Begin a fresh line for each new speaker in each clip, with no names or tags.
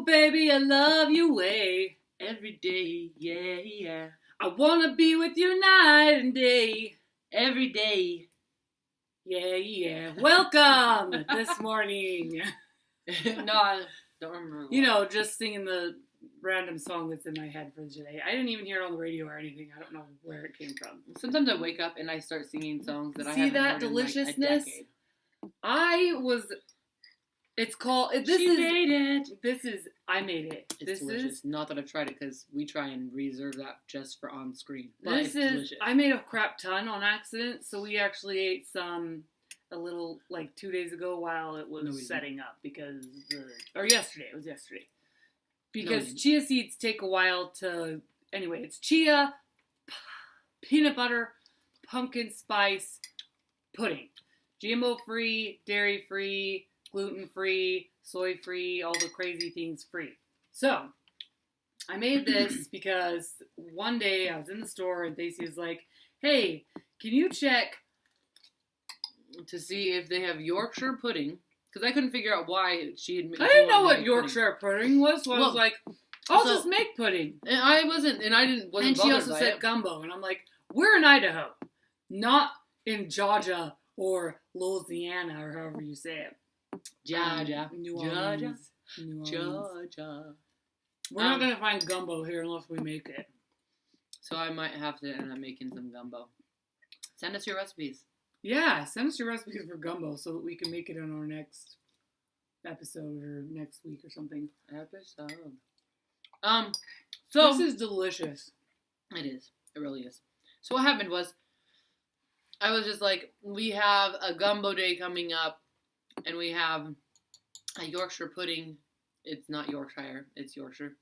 Oh, baby, I love you way.
Every day, yeah, yeah.
I wanna be with you night and day.
Every day.
Yeah, yeah. Welcome this morning.
No, I don't remember.
You know, just singing the random song that's in my head for today. I didn't even hear it on the radio or anything. I don't know where it came from.
Sometimes I wake up and I start singing songs that I
See
haven't
that
heard
deliciousness?
in like a decade.
It's called.
Made it.
I made it.
It's delicious. Not that I've tried it because we try and reserve that just for on screen. But
This
it's
is.
delicious.
I made a crap ton on accident, so we actually ate some a little like 2 days ago while it was setting up because or yesterday. It was yesterday because chia seeds take a while to. Anyway, it's chia, peanut butter, pumpkin spice pudding, GMO free, dairy free, gluten free, soy free, all the crazy things free. So, I made this because one day I was in the store and Daisy was like, hey, can you check
to see if they have Yorkshire pudding? Because I couldn't figure out why she had.
I didn't know what Yorkshire pudding was, so I was like, I'll just make pudding.
And I wasn't
And she also said gumbo, and I'm like, we're in Idaho, not in Georgia or Louisiana or however you say it.
Georgia.
New Orleans.
Georgia.
We're not going to find gumbo here unless we make it.
So I might have to end up making some gumbo. Send us your recipes.
Yeah, send us your recipes for gumbo so that we can make it on our next episode or next week or something. So this is delicious.
It is. It really is. So what happened was, I was just like, we have a gumbo day coming up, and we have a Yorkshire pudding. It's not Yorkshire, it's Yorkshire.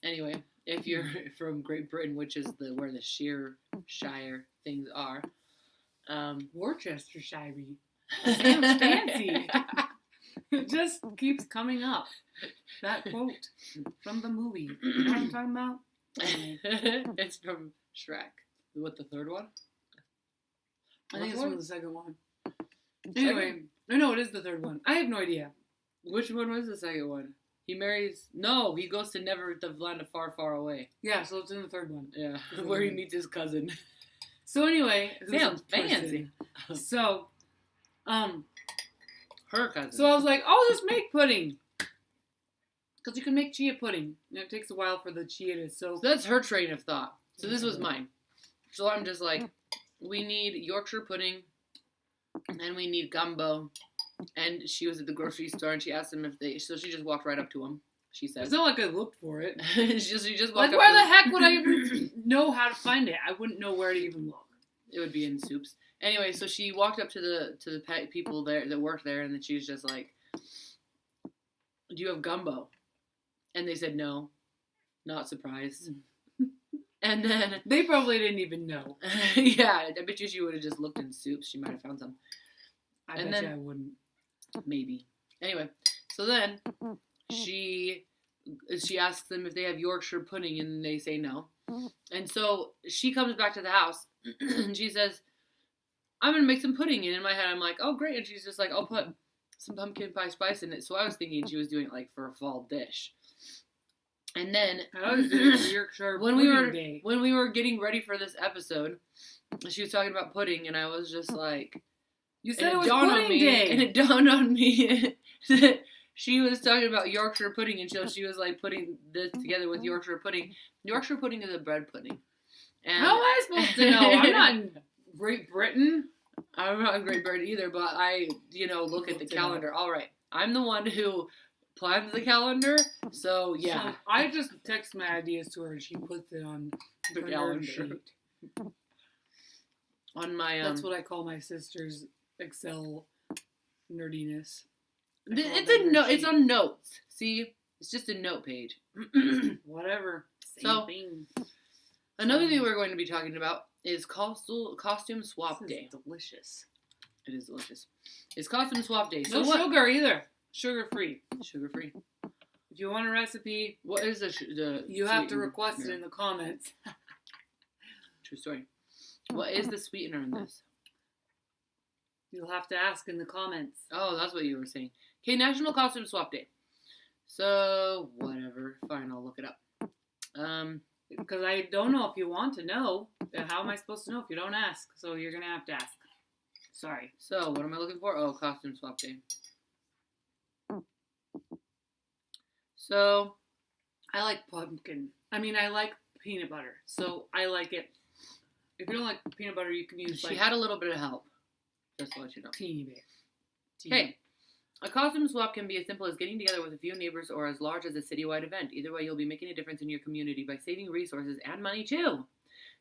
Anyway, if you're from Great Britain, which is where the Shire things are,
Worcestershire. Sounds fancy. It just keeps coming up. That quote from the movie. You know what I'm talking about?
It's from Shrek. What, the third one?
I think it's from the second one. Anyway, no, it is the third one. I have no idea.
Which one was the second one? He marries... No, he goes to the land of far, far away.
Yeah, so it's in the third one.
Yeah, where he meets his cousin.
So anyway...
Sounds fancy.
So,
her cousin.
So I was like, I'll just make pudding. Because you can make chia pudding. And it takes a while for the chia to soak.
So that's her train of thought. So this was mine. So I'm just like, we need Yorkshire pudding. And we need gumbo. And she was at the grocery store and she asked them if they... So she just walked right up to them. She said.
It's not like I looked for it.
she just walked
like, where the heck would I even know how to find it? I wouldn't know where to even look.
It would be in soups. Anyway, so she walked up to the people there that worked there, and then she was just like, "Do you have gumbo?" And they said no. Not surprised. And then
they probably didn't even know.
Yeah, I bet you she would have just looked in soups. She might have found some.
I bet you I wouldn't.
Maybe. Anyway, so then she asks them if they have Yorkshire pudding, and they say no. And so she comes back to the house, and she says, I'm going to make some pudding. And in my head, I'm like, oh, great. And she's just like, I'll put some pumpkin pie spice in it. So I was thinking she was doing it like for a fall dish. And then
I was doing Yorkshire
when we were getting ready for this episode, she was talking about pudding, and I was just like,
you said it was pudding day.
And it dawned on me that she was talking about Yorkshire pudding, and so she was like putting this together with Yorkshire pudding. Yorkshire pudding is a bread pudding. And
how am I supposed to know? I'm not in Great Britain.
I'm not in Great Britain either, but I, look at the calendar. All right. I'm the one who plans the calendar, so yeah.
So I just text my ideas to her, and she puts it on
the calendar sheet. On my
That's what I call my sister's Excel nerdiness.
It's on notes. See? It's just a note page.
Whatever. Same thing.
Another thing we're going to be talking about is costume swap day.
Delicious.
It is delicious. It's costume swap day.
No sugar either. Sugar free.
Sugar free.
If you want a recipe,
what is the
you have to request it in the comments.
True story. What is the sweetener in this?
You'll have to ask in the comments.
Oh, that's what you were saying. Okay, National Costume Swap Day. So, whatever. Fine, I'll look it up.
Because I don't know if you want to know. How am I supposed to know if you don't ask? So you're going to have to ask. Sorry.
So, what am I looking for? Oh, costume swap day. So,
I like pumpkin. I mean, I like peanut butter. So I like it. If you don't like peanut butter, you can use
she had a little bit of help. Just to let you know.
Teeny bit.
Hey, a costume swap can be as simple as getting together with a few neighbors or as large as a citywide event. Either way, you'll be making a difference in your community by saving resources and money too.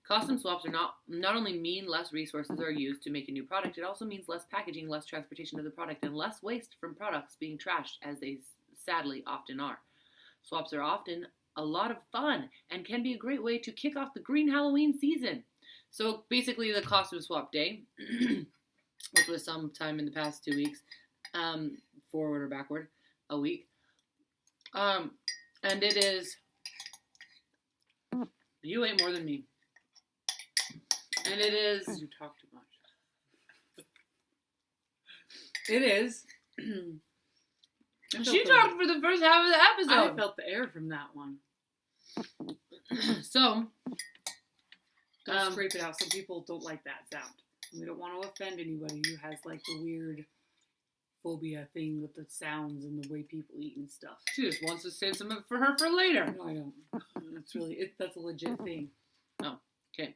Costume swaps are not only mean less resources are used to make a new product, it also means less packaging, less transportation of the product, and less waste from products being trashed, as they sadly often are. Swaps are often a lot of fun and can be a great way to kick off the green Halloween season. So basically the costume swap day, which was sometime in the past 2 weeks, forward or backward, a week. And it is, you ate more than me. And it is,
you talk too much. It is.
She talked for the first half of the episode.
I felt the air from that one.
So,
don't scrape it out. Some people don't like that sound. We don't want to offend anybody who has like the weird phobia thing with the sounds and the way people eat and stuff.
She just wants to save some of it for her for later.
No, I don't. That's a legit thing.
Oh, okay.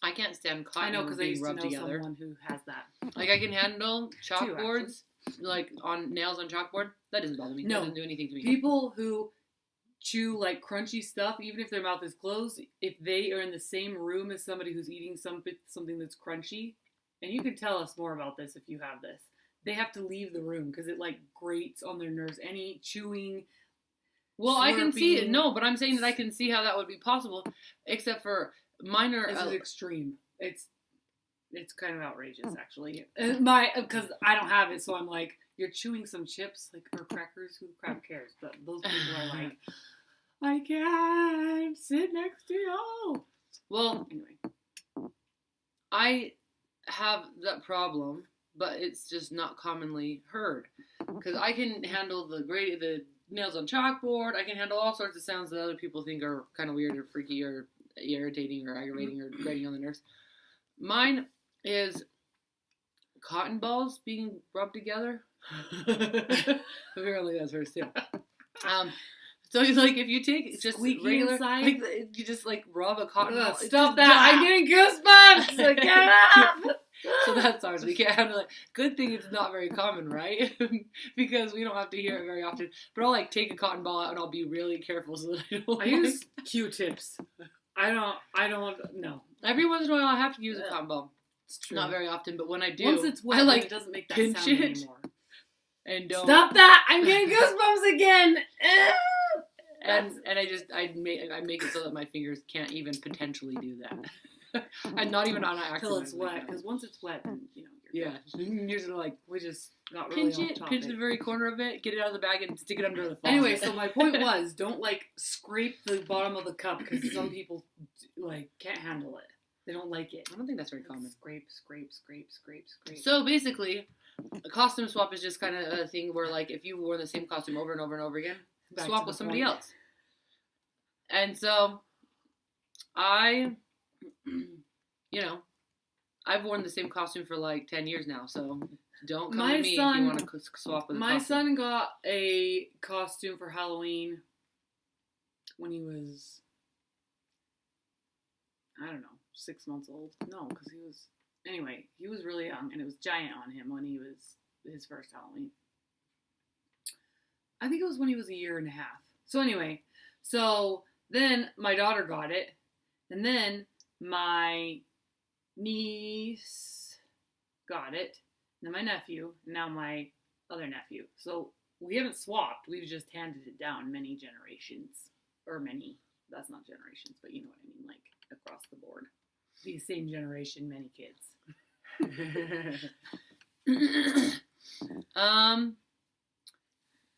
I can't stand cotton.
I know because I used to know
together.
someone who has that.
Like I can handle chalkboards, like on nails on chalkboard. That doesn't bother me. No, doesn't do anything to me.
People who chew like crunchy stuff, even if their mouth is closed, if they are in the same room as somebody who's eating something that's crunchy, and you can tell us more about this if you have this, they have to leave the room because it like grates on their nerves. Any chewing.
Well, I can see it. No, but I'm saying that I can see how that would be possible, except for minor.
This is extreme. It's kind of outrageous, actually. Because I don't have it, so I'm like, you're chewing some chips, like, or crackers. Who the crap cares? But those people are like, I can't sit next to you.
Well,
anyway,
I have that problem, but it's just not commonly heard. Because I can handle the nails on chalkboard. I can handle all sorts of sounds that other people think are kind of weird or freaky or irritating or aggravating or grating on the nerves. Mine is cotton balls being rubbed together. Apparently that's hers too. So it's like if you take just regular,
inside.
like you just like rub a cotton ball.
Stop that! I'm getting goosebumps. Like, get up.
So that's ours. We can't handle it. Good thing it's not very common, right? Because we don't have to hear it very often. But I'll like take a cotton ball out and I'll be really careful so that I don't.
I use Q-tips. I don't know.
Every once in a while I have to use a cotton ball.
It's true.
Not very often, but when I do,
once it's wet,
I like
it doesn't make that
pinch
sound
it
anymore.
And don't
Stop that! I'm getting goosebumps again.
and I make it so that my fingers can't even potentially do that. And not even on accident.
Until it's wet, because once it's wet, then
you're usually like
we just got really
pinch it,
off
pinch the very corner of it, get it out of the bag, and stick it under the faucet.
Anyway, so my point was, don't like scrape the bottom of the cup because some people like can't handle it. They don't like it.
I don't think that's very common.
Scrape.
So basically, a costume swap is just kind of a thing where, like, if you wore the same costume over and over and over again, swap with somebody else. And so, I've worn the same costume for like 10 years now. So don't come to me if you want to swap with a costume.
My son got a costume for Halloween when he was, I don't know, 6 months old. No, because he was really young, and it was giant on him when he was his first Halloween. I think it was when he was 1.5 years. So anyway, then my daughter got it, and then my niece got it, and then my nephew, and now my other nephew. So we haven't swapped, we've just handed it down many generations, that's not generations, but you know what I mean, like across the board. The same generation, many kids.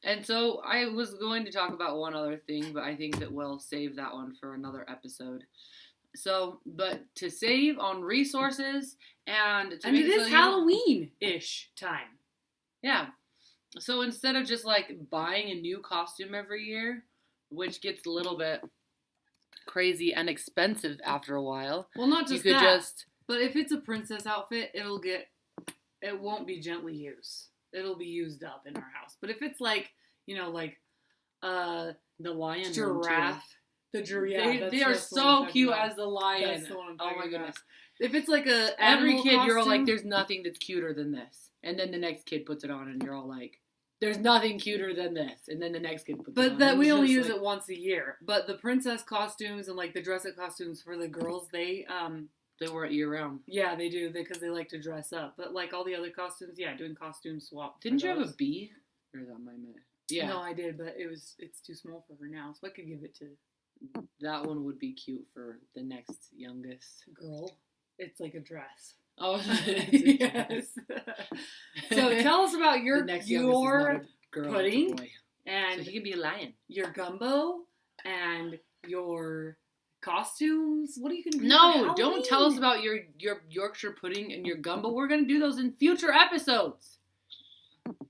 And so I was going to talk about one other thing, but I think that we'll save that one for another episode. So, but to save on resources and to
it is Halloween-ish time.
Yeah. So instead of just like buying a new costume every year, which gets a little bit crazy and expensive after a while.
Well, not just
you could
that, but if it's a princess outfit, it won't be gently used. It'll be used up in our house. But if it's like, like
the lion
giraffe,
they are so cute as the lion.
That's the one I'm talking
my goodness.
About. If it's like
every kid,
costume,
you're all like, there's nothing that's cuter than this, and then the next kid puts it on, and you're all like, there's nothing cuter than this, and then the next kid puts it on.
But that we only use it once a year. But the princess costumes and like the dress-up costumes for the girls, they
wear it year round.
Yeah, they do because they like to dress up. But like all the other costumes, doing costume swap.
Didn't you have a bee? Or is that my minute? Yeah.
No, I did, but it's too small for her now, so I could give it to.
That one would be cute for the next youngest
girl. It's like a dress.
Oh,
yes. So tell us about your pudding, and
so he can be a lion.
Your gumbo and your costumes. What are you gonna do?
No, don't tell us about your Yorkshire pudding and your gumbo. We're gonna do those in future episodes.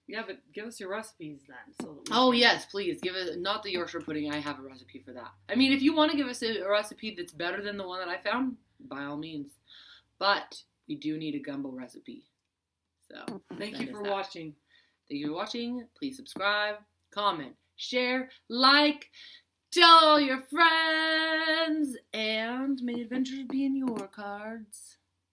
Yeah, but give us your recipes then.
Yes, please give it. Not the Yorkshire pudding. I have a recipe for that. I mean, if you want to give us a recipe that's better than the one that I found, by all means. But we do need a gumbo recipe. So
thank you for watching.
Thank you for watching. Please subscribe, comment, share, like, tell all your friends, and may adventures be in your cards.